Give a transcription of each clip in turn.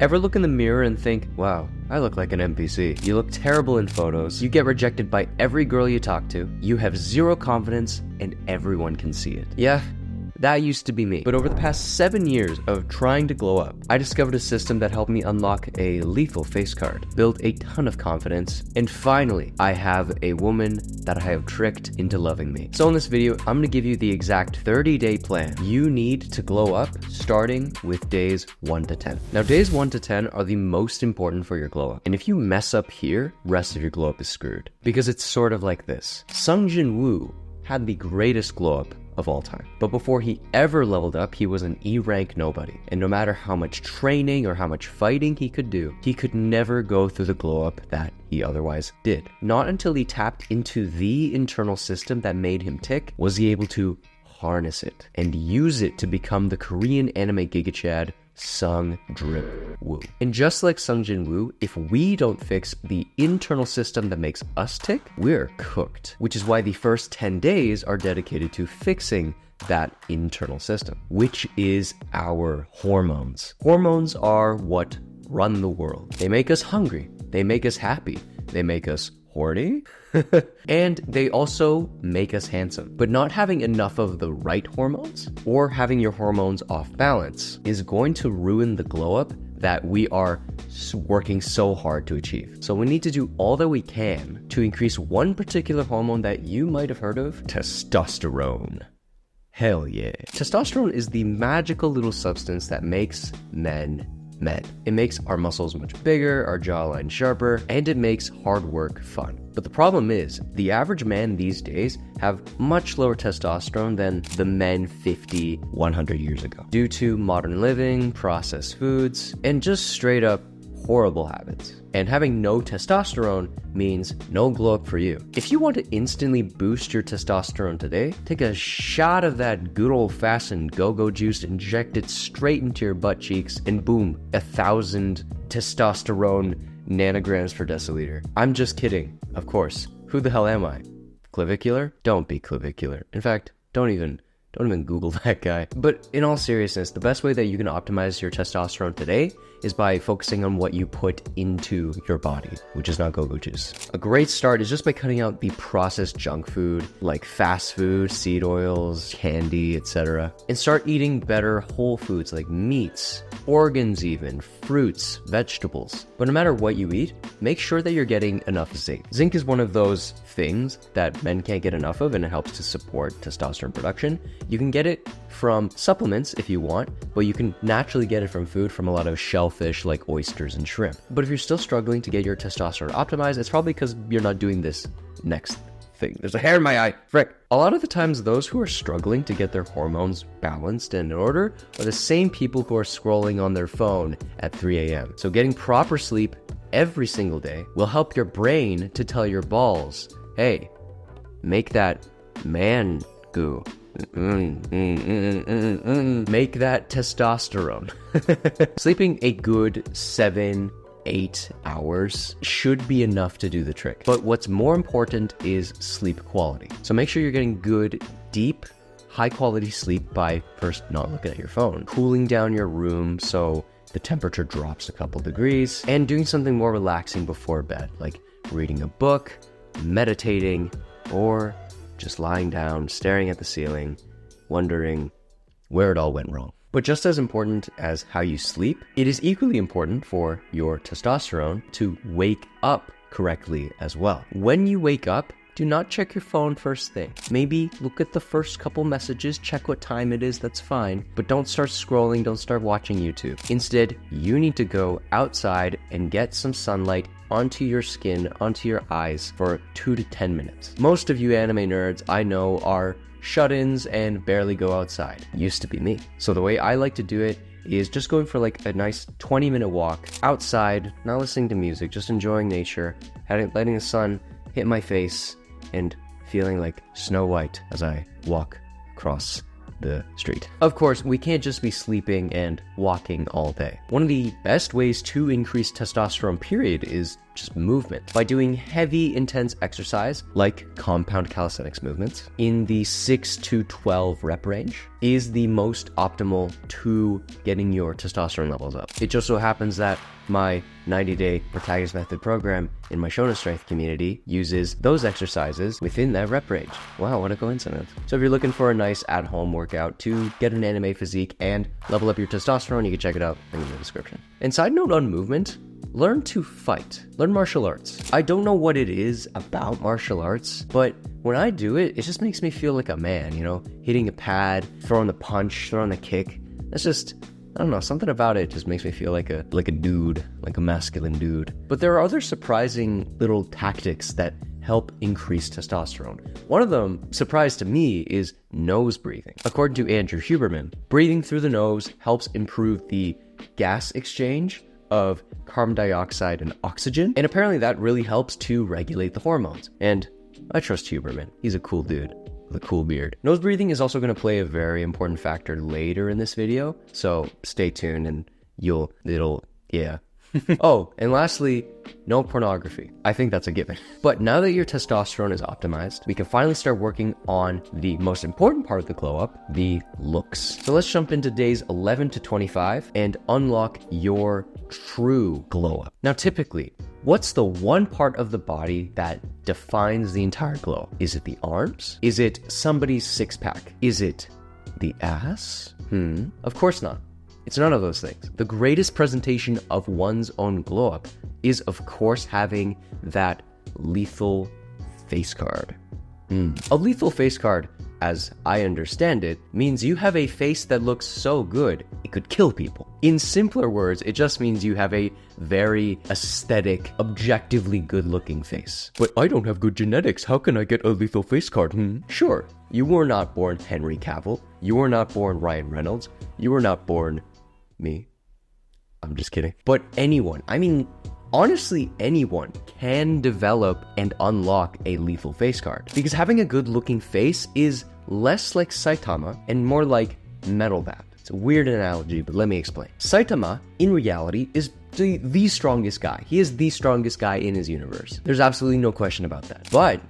Ever look in the mirror and think, wow, I look like an NPC. You look terrible in photos. You get rejected by every girl you talk to. You have zero confidence and everyone can see it. Yeah, that used to be me. But over the past 7 years of trying to glow up, I discovered a system that helped me unlock a lethal face card, build a ton of confidence, and finally, I have a woman that I have tricked into loving me. So in this video, I'm gonna give you the exact 30-day plan you need to glow up, starting with days 1 to 10. Now, days 1 to 10 are the most important for your glow up. And if you mess up here, rest of your glow up is screwed. Because it's sort of like this. Sung Jin Woo had the greatest glow up of all time. But before he ever leveled up, he was an E-rank nobody. And no matter how much training or how much fighting he could do, he could never go through the glow up that he otherwise did. Not until he tapped into the internal system that made him tick was he able to harness it and use it to become the Korean anime Giga Chad Sung Drip Woo. And just like Sung Jin Woo, if we don't fix the internal system that makes us tick, we're cooked. Which is why the first 10 days are dedicated to fixing that internal system, which is our hormones. Hormones are what run the world. They make us hungry. They make us happy. They make us horny. And they also make us handsome. But not having enough of the right hormones or having your hormones off balance is going to ruin the glow up that we are working so hard to achieve. So we need to do all that we can to increase one particular hormone that you might have heard of: testosterone. Hell yeah. Testosterone is the magical little substance that makes men. It makes our muscles much bigger, our jawline sharper, and it makes hard work fun. But the problem is, the average man these days have much lower testosterone than the men 50, 100 years ago, due to modern living, processed foods, and just straight up horrible habits. And having no testosterone means no glow up for you. If you want to instantly boost your testosterone today, take a shot of that good old-fashioned go-go juice, inject it straight into your butt cheeks, and boom, 1,000 testosterone nanograms per deciliter. I'm just kidding, of course. Who the hell am I? Clavicular? Don't be clavicular. In fact, don't even Google that guy. But in all seriousness, the best way that you can optimize your testosterone today is by focusing on what you put into your body, which is not go-go juice. A great start is just by cutting out the processed junk food, like fast food, seed oils, candy, etc. And start eating better whole foods like meats, organs even, fruits, vegetables. But no matter what you eat, make sure that you're getting enough zinc. Zinc is one of those things that men can't get enough of, and it helps to support testosterone production. You can get it from supplements if you want, but you can naturally get it from food, from a lot of shellfish like oysters and shrimp. But if you're still struggling to get your testosterone optimized, it's probably because you're not doing this next thing. There's a hair in my eye. Frick. A lot of the times, those who are struggling to get their hormones balanced and in order are the same people who are scrolling on their phone at 3 a.m. So getting proper sleep every single day will help your brain to tell your balls, hey, make that man goo. Make that testosterone. Sleeping a good 7-8 hours should be enough to do the trick. But what's more important is sleep quality. So make sure you're getting good, deep, high quality sleep by first not looking at your phone, cooling down your room so the temperature drops a couple degrees, and doing something more relaxing before bed, like reading a book, meditating, or just lying down, staring at the ceiling, wondering where it all went wrong. But just as important as how you sleep, it is equally important for your testosterone to wake up correctly as well. When you wake up, do not check your phone first thing. Maybe look at the first couple messages, check what time it is, that's fine. But don't start scrolling, don't start watching YouTube. Instead, you need to go outside and get some sunlight onto your skin, onto your eyes for 2 to 10 minutes. Most of you anime nerds I know are shut-ins and barely go outside. Used to be me. So the way I like to do it is just going for like a nice 20-minute walk outside, not listening to music, just enjoying nature, letting the sun hit my face, and feeling like Snow White as I walk across the street. Of course, we can't just be sleeping and walking all day. One of the best ways to increase testosterone, period, is just movement. By doing heavy, intense exercise, like compound calisthenics movements, in the 6 to 12 rep range is the most optimal to getting your testosterone levels up. It just so happens that my 90-day protagonist method program in my Shona strength community uses those exercises within that rep range. Wow, what a coincidence. So if you're looking for a nice at-home workout to get an anime physique and level up your testosterone, you can check it out, link in the description. And side note on movement, learn to fight. Learn martial arts. I don't know what it is about martial arts, but when I do it, it just makes me feel like a man, you know, hitting a pad, throwing the punch, throwing the kick. That's just, I don't know, something about it just makes me feel like a dude, like a masculine dude. But there are other surprising little tactics that help increase testosterone. One of them, surprise to me, is nose breathing. According to Andrew Huberman, breathing through the nose helps improve the gas exchange of carbon dioxide and oxygen, and apparently that really helps to regulate the hormones. And I trust Huberman. He's a cool dude with a cool beard. Nose breathing is also going to play a very important factor later in this video, so stay tuned and yeah. Oh, and lastly, no pornography. I think that's a given. But now that your testosterone is optimized, we can finally start working on the most important part of the glow up, the looks. So let's jump into days 11 to 25 and unlock your true glow up. Now, typically, what's the one part of the body that defines the entire glow? Is it the arms? Is it somebody's six-pack? Is it the ass? Of course not. It's none of those things. The greatest presentation of one's own glow up is, of course, having that lethal face card. A lethal face card, as I understand it, means you have a face that looks so good it could kill people. In simpler words, it just means you have a very aesthetic, objectively good-looking face. But I don't have good genetics. How can I get a lethal face card? Sure, you were not born Henry Cavill. You were not born Ryan Reynolds. You were not born me. I'm just kidding. But anyone, I mean, honestly, anyone can develop and unlock a lethal face card. Because having a good-looking face is less like Saitama and more like Metal Bat. It's a weird analogy, but let me explain. Saitama, in reality, is the strongest guy. He is the strongest guy in his universe. There's absolutely no question about that. But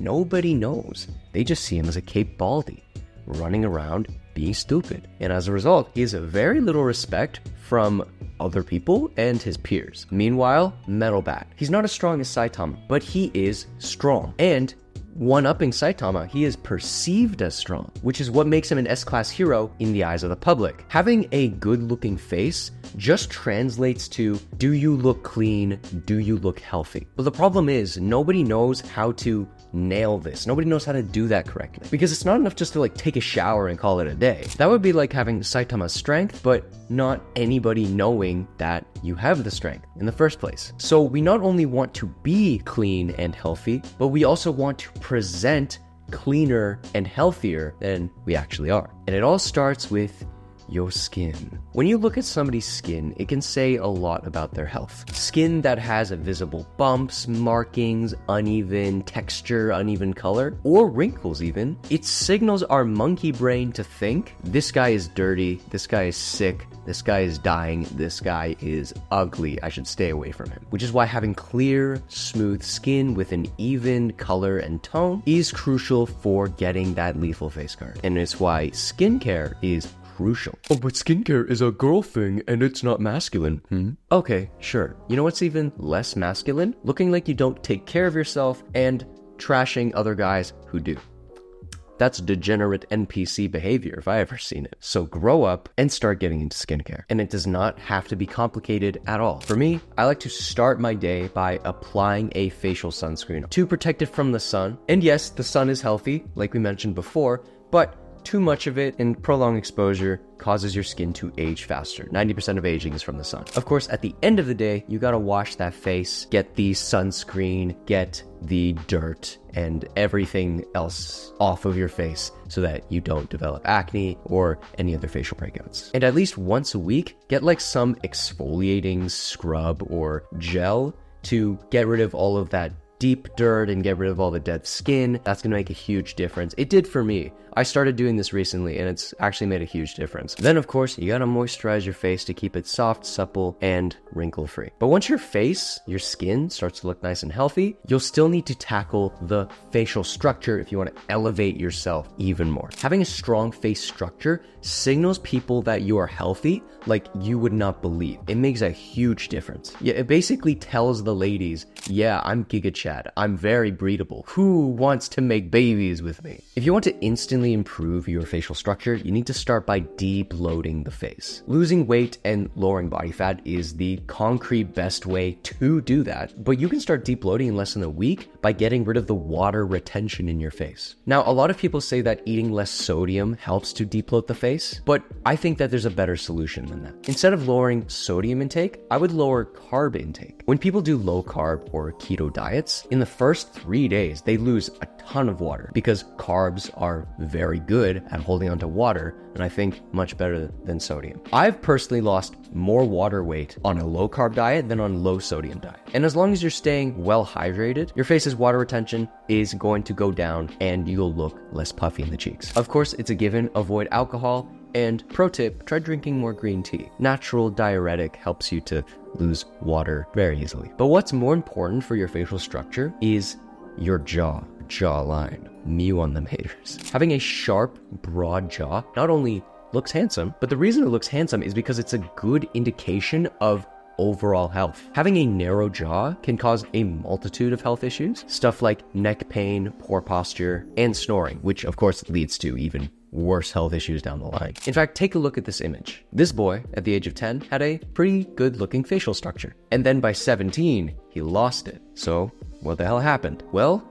nobody knows. They just see him as a Cape Baldy, running around being stupid. And as a result, he has very little respect from other people and his peers. Meanwhile, Metal Bat. He's not as strong as Saitama, but he is strong. And one-upping Saitama, he is perceived as strong, which is what makes him an S-class hero in the eyes of the public. Having a good-looking face just translates to, do you look clean? Do you look healthy? But the problem is, nobody knows how to nail this. Nobody knows how to do that correctly. Because it's not enough just to take a shower and call it a day. That would be like having Saitama's strength, but not anybody knowing that you have the strength in the first place. So we not only want to be clean and healthy, but we also want to present cleaner and healthier than we actually are. And it all starts with your skin. When you look at somebody's skin, it can say a lot about their health. Skin that has visible bumps, markings, uneven texture, uneven color, or wrinkles even, it signals our monkey brain to think, this guy is dirty, this guy is sick, this guy is dying, this guy is ugly, I should stay away from him. Which is why having clear, smooth skin with an even color and tone is crucial for getting that lethal face card. And it's why skincare is crucial. Oh, but skincare is a girl thing and it's not masculine. Okay, sure. You know what's even less masculine? Looking like you don't take care of yourself and trashing other guys who do. That's degenerate NPC behavior if I ever seen it. So grow up and start getting into skincare. And it does not have to be complicated at all. For me, I like to start my day by applying a facial sunscreen to protect it from the sun. And yes, the sun is healthy, like we mentioned before, but too much of it and prolonged exposure causes your skin to age faster. 90% of aging is from the sun. Of course, at the end of the day, you gotta wash that face, get the sunscreen, get the dirt and everything else off of your face so that you don't develop acne or any other facial breakouts. And at least once a week, get some exfoliating scrub or gel to get rid of all of that deep dirt and get rid of all the dead skin. That's gonna make a huge difference. It did for me. I started doing this recently and it's actually made a huge difference. Then of course, you gotta moisturize your face to keep it soft, supple, and wrinkle-free. But once your skin starts to look nice and healthy, you'll still need to tackle the facial structure if you want to elevate yourself even more. Having a strong face structure signals people that you are healthy like you would not believe. It makes a huge difference. Yeah, it basically tells the ladies, yeah, I'm Giga Chad. I'm very breedable. Who wants to make babies with me? If you want to instantly improve your facial structure, you need to start by de-bloating the face. Losing weight and lowering body fat is the concrete best way to do that, but you can start de-bloating in less than a week by getting rid of the water retention in your face. Now, a lot of people say that eating less sodium helps to de-bloat the face, but I think that there's a better solution than that. Instead of lowering sodium intake, I would lower carb intake. When people do low carb or keto diets, in the first 3 days, they lose a ton of water because carbs are very good at holding onto water, and I think much better than sodium. I've personally lost more water weight on a low carb diet than on low sodium diet. And as long as you're staying well hydrated, your face's water retention is going to go down and you'll look less puffy in the cheeks. Of course, it's a given, avoid alcohol. And pro tip, try drinking more green tea. Natural diuretic helps you to lose water very easily. But what's more important for your facial structure is your jawline. Mew on them haters. Having a sharp, broad jaw not only looks handsome, but the reason it looks handsome is because it's a good indication of overall health. Having a narrow jaw can cause a multitude of health issues, stuff like neck pain, poor posture, and snoring, which of course leads to even worse health issues down the line. In fact, take a look at this image. This boy, at the age of 10, had a pretty good looking facial structure. And then by 17, he lost it. So what the hell happened? Well,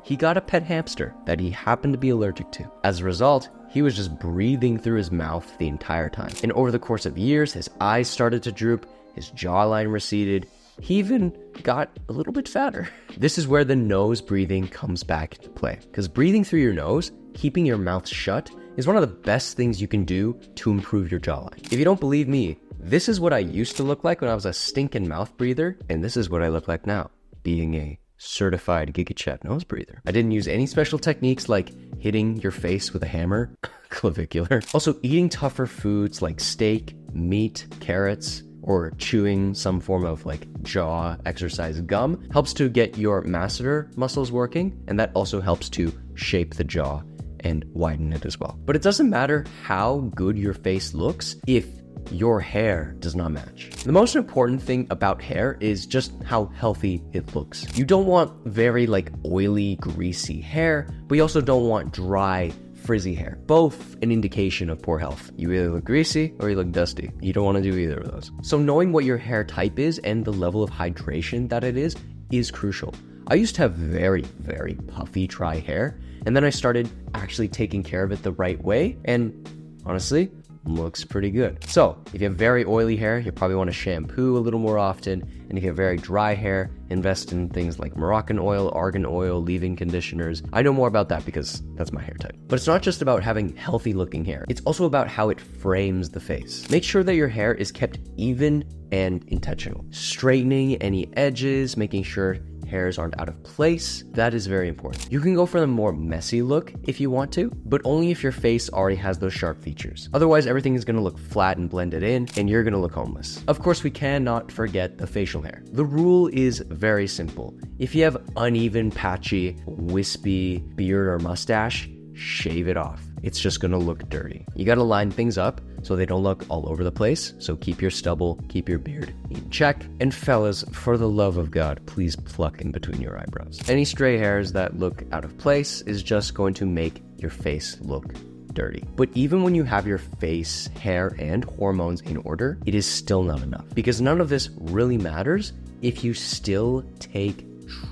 he got a pet hamster that he happened to be allergic to. As a result, he was just breathing through his mouth the entire time. And over the course of years, his eyes started to droop, his jawline receded, he even got a little bit fatter. This is where the nose breathing comes back into play. Because breathing through your nose, keeping your mouth shut, is one of the best things you can do to improve your jawline. If you don't believe me, this is what I used to look like when I was a stinking mouth breather, and this is what I look like now, being a certified Giga Chad nose breather. I didn't use any special techniques like hitting your face with a hammer, clavicular. Also, eating tougher foods like steak, meat, carrots, or chewing some form of like jaw exercise gum helps to get your masseter muscles working, and that also helps to shape the jaw and widen it as well. But it doesn't matter how good your face looks if your hair does not match. The most important thing about hair is just how healthy it looks. You don't want very like oily, greasy hair, but you also don't want dry, frizzy hair. Both an indication of poor health. You either look greasy or you look dusty. You don't want to do either of those. So knowing what your hair type is and the level of hydration that it is crucial. I used to have very, very puffy, dry hair, and then I started actually taking care of it the right way, and honestly, looks pretty good. So if you have very oily hair, you probably want to shampoo a little more often, and if you have very dry hair, invest in things like Moroccan oil, argan oil, leave-in conditioners. I know more about that because that's my hair type. But it's not just about having healthy looking hair. It's also about how it frames the face. Make sure that your hair is kept even and intentional. Straightening any edges, making sure hairs aren't out of place. That is very important. You can go for the more messy look if you want to, but only if your face already has those sharp features. Otherwise, everything is going to look flat and blended in, and you're going to look homeless. Of course, we cannot forget the facial hair. The rule is very simple. If you have uneven, patchy, wispy beard or mustache, shave it off. It's just going to look dirty. You got to line things up so they don't look all over the place. So keep your stubble, keep your beard in check. And fellas, for the love of God, please pluck in between your eyebrows. Any stray hairs that look out of place is just going to make your face look dirty. But even when you have your face, hair, and hormones in order, it is still not enough. Because none of this really matters if you still take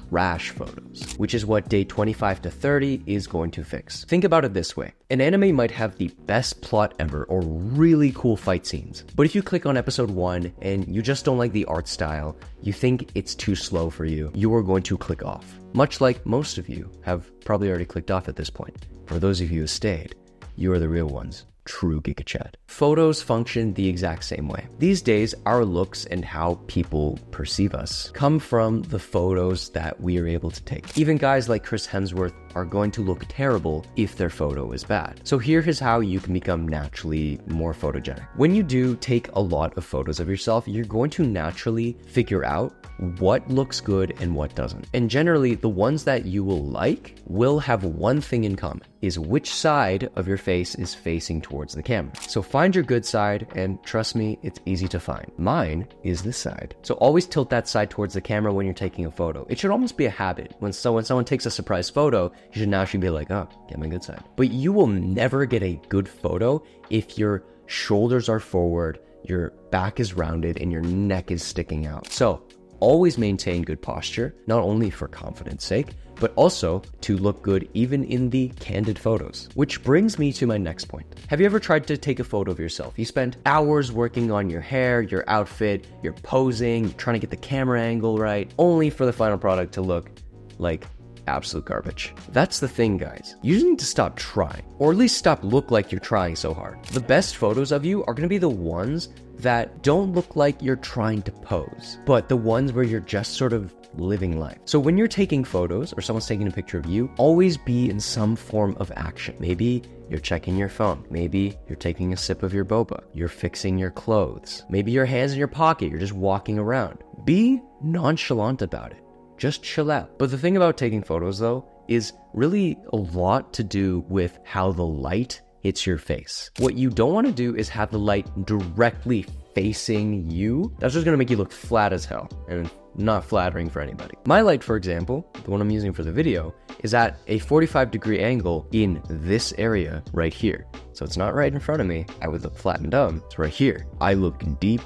trash photos, which is what day 25 to 30 is going to fix. Think about it this way. An anime might have the best plot ever or really cool fight scenes, but if you click on episode 1 and you just don't like the art style, you think it's too slow for you, you are going to click off. Much like most of you have probably already clicked off at this point. For those of you who stayed, you are the real ones. true Giga Chad. Photos function the exact same way. These days, our looks and how people perceive us come from the photos that we are able to take. Even guys like Chris Hemsworth are going to look terrible if their photo is bad. So here is how you can become naturally more photogenic. When you do take a lot of photos of yourself, you're going to naturally figure out what looks good and what doesn't. And generally, the ones that you will like will have one thing in common, is which side of your face is facing towards the camera. So find your good side, and trust me, it's easy to find. Mine is this side. So always tilt that side towards the camera when you're taking a photo. It should almost be a habit. When someone takes a surprise photo, you should naturally be like, oh, get my good side. But you will never get a good photo if your shoulders are forward, your back is rounded, and your neck is sticking out. So always maintain good posture, not only for confidence sake, but also to look good even in the candid photos. Which brings me to my next point. Have you ever tried to take a photo of yourself? You spent hours working on your hair, your outfit, you're posing, you're trying to get the camera angle right, only for the final product to look like absolute garbage. That's the thing, guys. You just need to stop trying, or at least stop look like you're trying so hard. The best photos of you are gonna be the ones that don't look like you're trying to pose, but the ones where you're just sort of living life. So when you're taking photos or someone's taking a picture of you, always be in some form of action. Maybe you're checking your phone. Maybe you're taking a sip of your boba. You're fixing your clothes. Maybe your hands in your pocket. You're just walking around. Be nonchalant about it. Just chill out. But the thing about taking photos, though, is really a lot to do with how the light hits your face. What you don't want to do is have the light directly facing you. That's just going to make you look flat as hell and not flattering for anybody. My light, for example, the one I'm using for the video, is at a 45-degree angle in this area right here. So it's not right in front of me. I would look flat and dumb. It's right here. I look deep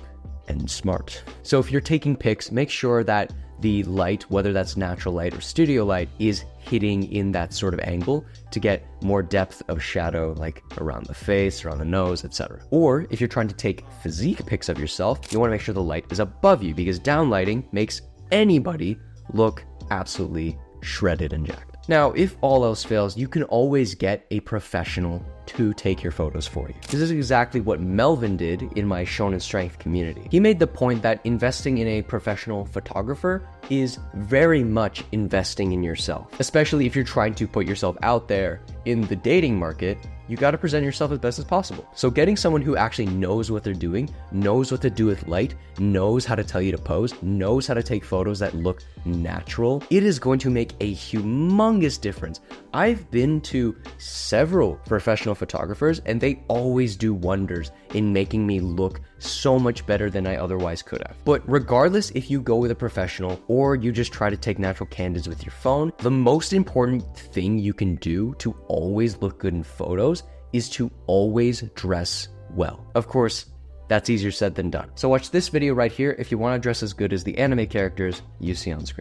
and smart. So if you're taking pics, make sure that the light, whether that's natural light or studio light, is hitting in that sort of angle to get more depth of shadow, like around the face, around the nose, etc. Or if you're trying to take physique pics of yourself, you want to make sure the light is above you, because downlighting makes anybody look absolutely shredded and jacked. Now, if all else fails, you can always get a professional to take your photos for you. This is exactly what Melvin did in my Shonen Strength community. He made the point that investing in a professional photographer is very much investing in yourself, especially if you're trying to put yourself out there in the dating market. You got to present yourself as best as possible. So getting someone who actually knows what they're doing, knows what to do with light, knows how to tell you to pose, knows how to take photos that look natural, it is going to make a humongous difference. I've been to several professional photographers, and they always do wonders in making me look so much better than I otherwise could have. But regardless if you go with a professional or you just try to take natural candids with your phone, the most important thing you can do to always look good in photos is to always dress well. Of course, that's easier said than done. So watch this video right here if you want to dress as good as the anime characters you see on screen.